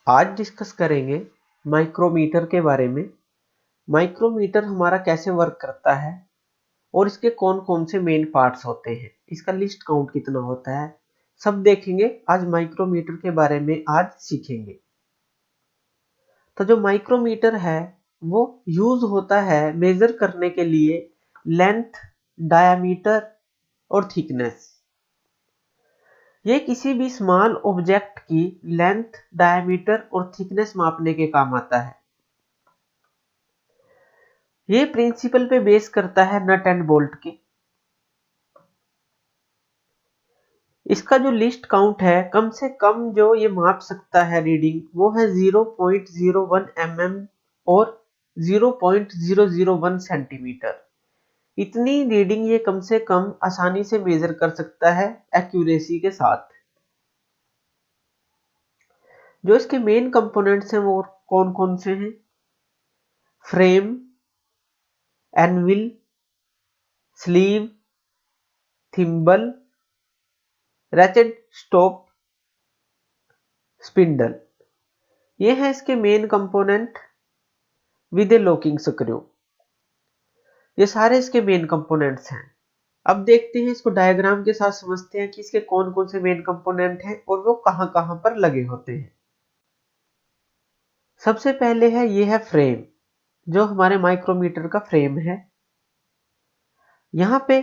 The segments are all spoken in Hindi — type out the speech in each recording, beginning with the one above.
आज डिस्कस करेंगे माइक्रोमीटर के बारे में। माइक्रोमीटर हमारा कैसे वर्क करता है और इसके कौन कौन से मेन पार्ट्स होते हैं, इसका लिस्ट काउंट कितना होता है, सब देखेंगे आज माइक्रोमीटर के बारे में आज सीखेंगे। तो जो माइक्रोमीटर है वो यूज होता है मेजर करने के लिए लेंथ, डायामीटर और थिकनेस। ये किसी भी स्मॉल ऑब्जेक्ट की लेंथ, डायमीटर और थिकनेस मापने के काम आता है। ये प्रिंसिपल पे बेस करता है नट एंड बोल्ट की। इसका जो लिस्ट काउंट है, कम से कम जो ये माप सकता है रीडिंग, वो है 0.01 mm और 0.001 सेंटीमीटर। इतनी रीडिंग ये कम से कम आसानी से मेजर कर सकता है एक्यूरेसी के साथ। जो इसके मेन कंपोनेंट्स हैं वो कौन कौन से हैं? Frame, anvil, sleeve, thimble, ratchet stop, spindle. ये है इसके main component with A locking screw. ये सारे इसके मेन कंपोनेंट्स हैं। अब देखते हैं इसको डायग्राम के साथ समझते हैं कि इसके कौन कौन से मेन कंपोनेंट हैं और वो कहां कहां पर लगे होते हैं। सबसे पहले है ये है फ्रेम, जो हमारे माइक्रोमीटर का फ्रेम है। यहां पे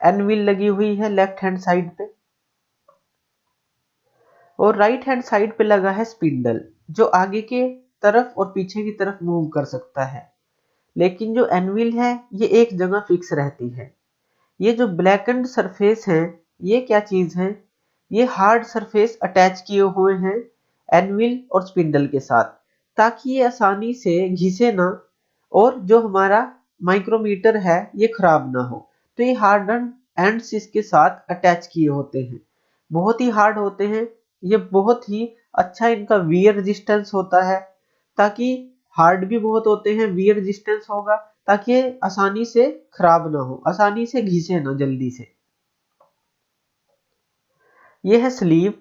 एनविल लगी हुई है लेफ्ट हैंड साइड पे और राइट हैंड साइड पे लगा है स्पिंडल, जो आगे के तरफ और पीछे की तरफ मूव कर सकता है। लेकिन जो एनविल है ये एक जगह फिक्स रहती है। ये जो ब्लैकेंड सरफेस है ये क्या चीज है? ये हार्ड सरफेस अटैच किए हुए हैं एनविल और स्पिंडल के साथ, ताकि ये आसानी से घिसे ना और जो हमारा माइक्रोमीटर है ये खराब ना हो। तो ये हार्डन एंड्स इसके साथ अटैच किए होते हैं, बहुत ही हार्ड होते हैं। ये बहुत ही अच्छा इनका वियर रेजिस्टेंस होता है, ताकि हार्ड भी बहुत होते हैं, वियर रेजिस्टेंस होगा ताकि ये आसानी से खराब ना हो, आसानी से घिसे ना जल्दी से। ये है स्लीव,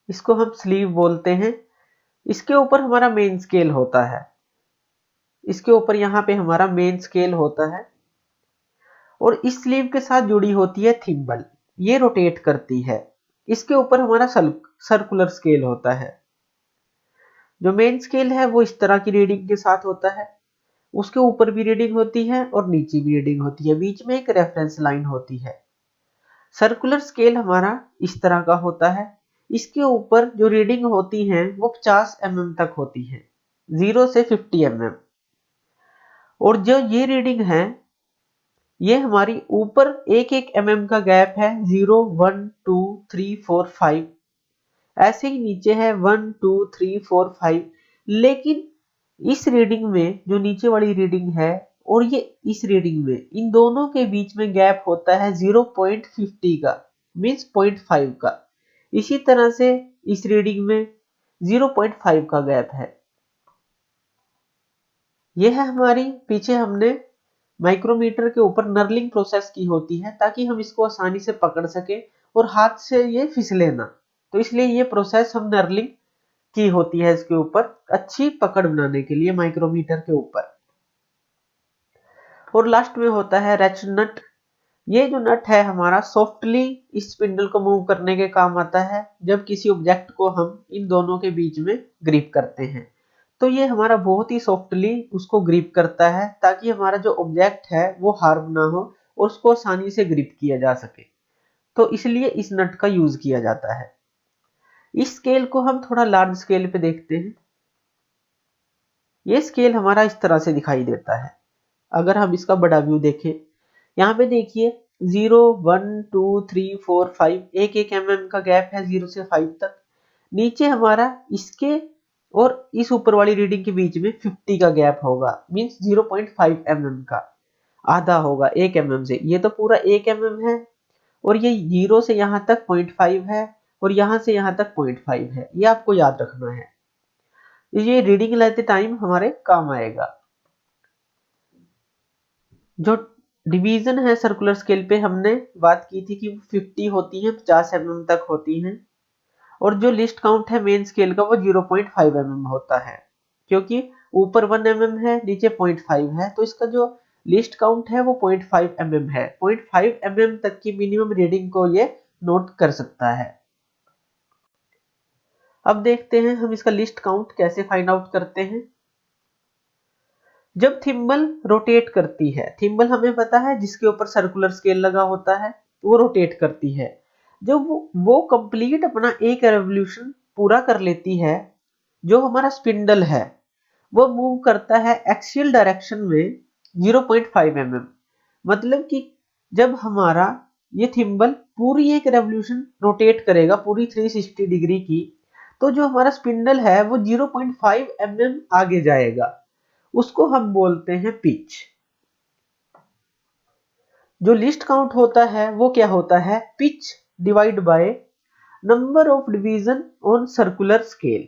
इसको हम स्लीव बोलते हैं। इसके ऊपर हमारा मेन स्केल होता है। इसके ऊपर यहाँ पे हमारा मेन स्केल होता है और इस स्लीव के साथ जुड़ी होती है थिम्बल, ये रोटेट करती है। इसके ऊपर हमारा सर्कुलर स्केल होता है। जो मेन स्केल है वो इस तरह की रीडिंग के साथ होता है। उसके ऊपर भी रीडिंग होती है और नीचे भी रीडिंग होती है, बीच में एक रेफरेंस लाइन होती है। सर्कुलर स्केल हमारा इस तरह का होता है। इसके ऊपर जो रीडिंग होती है वो 50 mm तक होती है, 0 से 50 mm। और जो ये रीडिंग है ये हमारी ऊपर एक एक mm का गैप है, 0, 1, 2, 3, 4, 5। ऐसे ही नीचे है 1, 2, 3, 4, 5। लेकिन इस रीडिंग में जो नीचे वाली रीडिंग है और ये इस रीडिंग में, इन दोनों के बीच में गैप होता है 0.50 का, मीन्स 0.5 का। इसी तरह से इस रीडिंग में 0.5 का गैप है। यह है हमारी, पीछे हमने माइक्रोमीटर के ऊपर नर्लिंग प्रोसेस की होती है ताकि हम इसको आसानी से पकड़ सके और हाथ से ये फिसले ना। तो इसलिए ये प्रोसेस हम नर्लिंग की होती है इसके ऊपर, अच्छी पकड़ बनाने के लिए माइक्रोमीटर के ऊपर। और लास्ट में होता है रेचेट नट। ये जो नट है हमारा सॉफ्टली इस स्पिंडल को मूव करने के काम आता है जब किसी ऑब्जेक्ट को हम इन दोनों के बीच में ग्रिप करते हैं। तो ये हमारा बहुत ही सॉफ्टली उसको ग्रिप करता है ताकि हमारा जो ऑब्जेक्ट है वो हार्म ना हो और उसको आसानी से ग्रिप किया जा सके। तो इसलिए इस नट का यूज किया जाता है। इस स्केल को हम थोड़ा लार्ज स्केल पे देखते हैं। ये स्केल हमारा इस तरह से दिखाई देता है। अगर हम इसका बड़ा व्यू देखें, यहाँ पे देखिए 0, 1, 2, 3, 4, 5, एक एक mm का गैप है 0 से 5 तक। नीचे हमारा इसके और इस ऊपर वाली रीडिंग के बीच में 50 का गैप होगा, मीन्स 0.5 mm का आधा होगा 1 mm से। ये तो पूरा 1 mm है और ये 0 से यहाँ तक 0.5 है और यहाँ से यहाँ तक 0.5 है। ये आपको याद रखना है, ये रीडिंग लेते टाइम हमारे काम आएगा। जो डिवीजन है सर्कुलर स्केल पे हमने बात की थी कि 50 होती है, 50 mm तक होती हैं। और जो लिस्ट काउंट है मेन स्केल का वो 0.5 mm होता है, क्योंकि ऊपर 1 mm है, नीचे 0.5 है, तो इसका जो लिस्ट काउंट है वो 0.5 mm है। 0.5 mm तक की मिनिमम रीडिंग को ये नोट कर सकता है। अब देखते हैं हम इसका लिस्ट काउंट कैसे फाइंड आउट करते हैं। जब थिम्बल रोटेट करती है, थिम्बल हमें पता है जिसके ऊपर सर्कुलर स्केल लगा होता है, वो रोटेट करती है। जब वो कंप्लीट अपना एक रेवोल्यूशन पूरा कर लेती है, जो हमारा स्पिंडल है वो मूव करता है एक्सियल डायरेक्शन में 0.5 mm। मतलब कि जब हमारा ये थिम्बल पूरी एक रेवोल्यूशन रोटेट करेगा पूरी 360 डिग्री की, तो जो हमारा स्पिंडल है वो 0.5 mm आगे जाएगा, उसको हम बोलते हैं पिच। जो लिस्ट काउंट होता है वो क्या होता है, pitch divide by number of division on circular scale.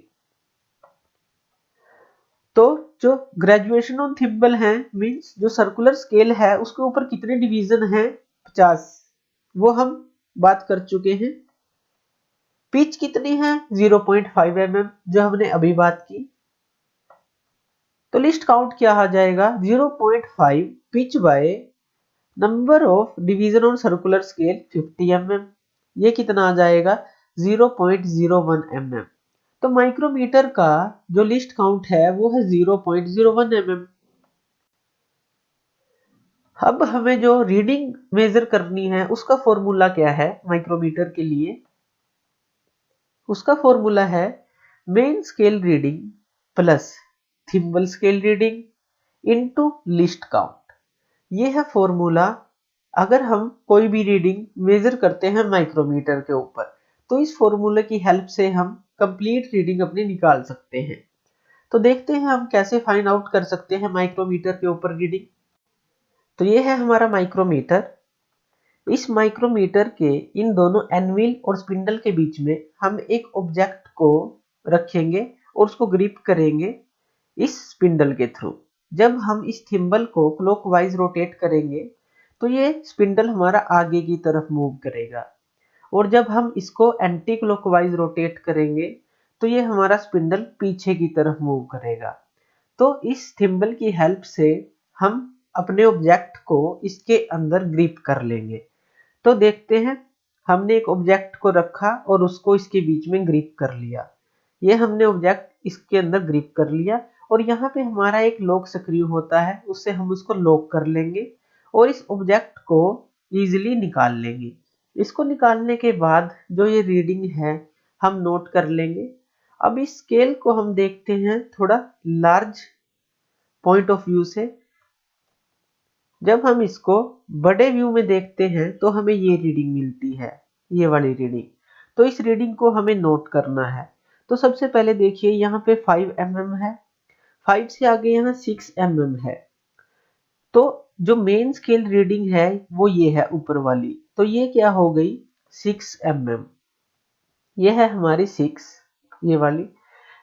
तो जो ग्रेजुएशन ऑन थिम्बल है मींस जो सर्कुलर स्केल है उसके ऊपर कितने डिवीजन हैं, 50, वो हम बात कर चुके हैं। पिच कितनी है, 0.5 mm, जो हमने अभी बात की। तो लिस्ट काउंट क्या आ जाएगा, 0.5 pitch by number of division on circular scale 50 mm, ये कितना आ जाएगा 0.01 mm। तो माइक्रोमीटर का जो लिस्ट काउंट है वो है 0.01 mm। अब हमें जो रीडिंग मेजर करनी है उसका फॉर्मूला क्या है माइक्रोमीटर के लिए, उसका फॉर्मूला है main scale reading plus thimble scale reading into least count. ये है फॉर्मूला अगर हम कोई भी रीडिंग मेजर करते हैं माइक्रोमीटर के ऊपर, तो इस फॉर्मूले की हेल्प से हम कंप्लीट रीडिंग अपनी निकाल सकते हैं। तो देखते हैं हम कैसे फाइंड आउट कर सकते हैं माइक्रोमीटर के ऊपर रीडिंग। तो ये है हमारा माइक्रोमीटर। इस माइक्रोमीटर के इन दोनों एनविल और स्पिंडल के बीच में हम एक ऑब्जेक्ट को रखेंगे और उसको ग्रिप करेंगे इस स्पिंडल के थ्रू। जब हम इस थिम्बल को क्लॉकवाइज रोटेट करेंगे तो ये स्पिंडल हमारा आगे की तरफ मूव करेगा, और जब हम इसको एंटी क्लॉकवाइज रोटेट करेंगे तो ये हमारा स्पिंडल पीछे की तरफ मूव करेगा। तो इस थिम्बल की हेल्प से हम अपने ऑब्जेक्ट को इसके अंदर ग्रिप कर लेंगे। तो देखते हैं, हमने एक ऑब्जेक्ट को रखा और उसको इसके बीच में ग्रिप कर लिया। ये हमने ऑब्जेक्ट इसके अंदर ग्रिप कर लिया, और यहाँ पे हमारा एक लॉक सक्रिय होता है, उससे हम उसको लॉक कर लेंगे और इस ऑब्जेक्ट को इजीली निकाल लेंगे। इसको निकालने के बाद जो ये रीडिंग है हम नोट कर लेंगे। अब इस स्केल को हम देखते हैं थोड़ा लार्ज पॉइंट ऑफ व्यू से। जब हम इसको बड़े व्यू में देखते हैं तो हमें ये रीडिंग मिलती है, ये वाली रीडिंग। तो इस रीडिंग को हमें नोट करना है। तो सबसे पहले देखिए यहाँ पे 5 mm है, 5 से आगे यहाँ 6 mm है। तो जो मेन स्केल रीडिंग है वो ये है ऊपर वाली, तो ये क्या हो गई 6 mm। ये है हमारी 6, ये वाली।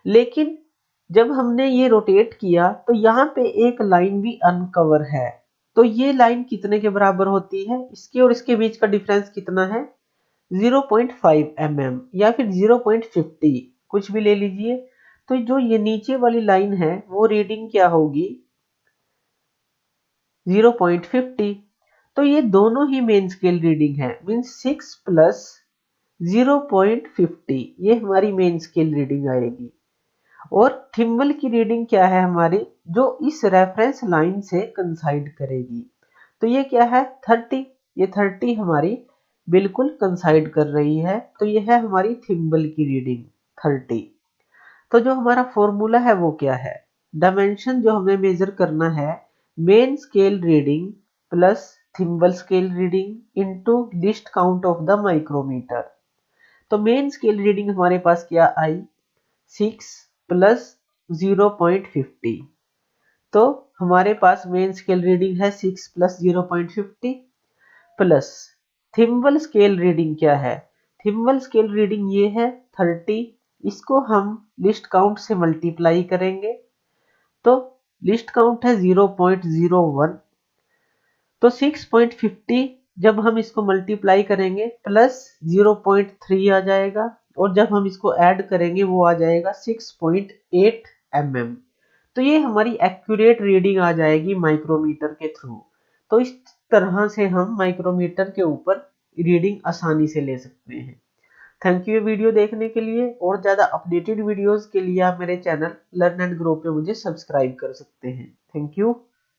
लेकिन जब हमने ये रोटेट किया तो यहाँ पे एक लाइन भी अनकवर है। तो ये लाइन कितने के बराबर होती है, इसके और इसके बीच का डिफरेंस कितना है 0.5 mm या फिर 0.50, कुछ भी ले लीजिए। तो जो ये नीचे वाली लाइन है वो रीडिंग क्या होगी 0.50। तो ये दोनों ही मेन स्केल रीडिंग है, मींस 6 प्लस 0.50 ये हमारी मेन स्केल रीडिंग आएगी। और थिम्बल की रीडिंग क्या है हमारी, जो इस रेफरेंस लाइन से कंसाइड करेगी। तो ये क्या है 30, ये 30 हमारी बिल्कुल कंसाइड कर रही है। तो ये है हमारी थिम्बल की रीडिंग 30। तो जो हमारा फॉर्मूला है वो क्या है, डायमेंशन जो हमें मेजर करना है main scale reading plus thimble scale reading into least count of the micrometer. तो मेन स्केल रीडिंग हमारे पास क्या आई 6 प्लस 0.50। तो हमारे पास मेन स्केल रीडिंग है 6 plus 0.50 plus thimble scale reading क्या है, थिम्बल स्केल रीडिंग ये है 30। इसको हम लिस्ट काउंट से मल्टीप्लाई करेंगे, तो लिस्ट काउंट है 0.01। तो 6.50 जब हम इसको मल्टीप्लाई करेंगे प्लस 0.3 आ जाएगा, और जब हम इसको ऐड करेंगे वो आ जाएगा 6.8 mm। तो ये हमारी एक्यूरेट रीडिंग आ जाएगी माइक्रोमीटर के थ्रू। तो इस तरह से हम माइक्रोमीटर के ऊपर रीडिंग आसानी से ले सकते हैं। थैंक यू ये वीडियो देखने के लिए। और ज़्यादा अपडेटेड वीडियोस के लिए आप मेरे चैनल लर्न एंड ग्रो पे मुझे सब्सक्राइब कर सकते हैं। Thank you.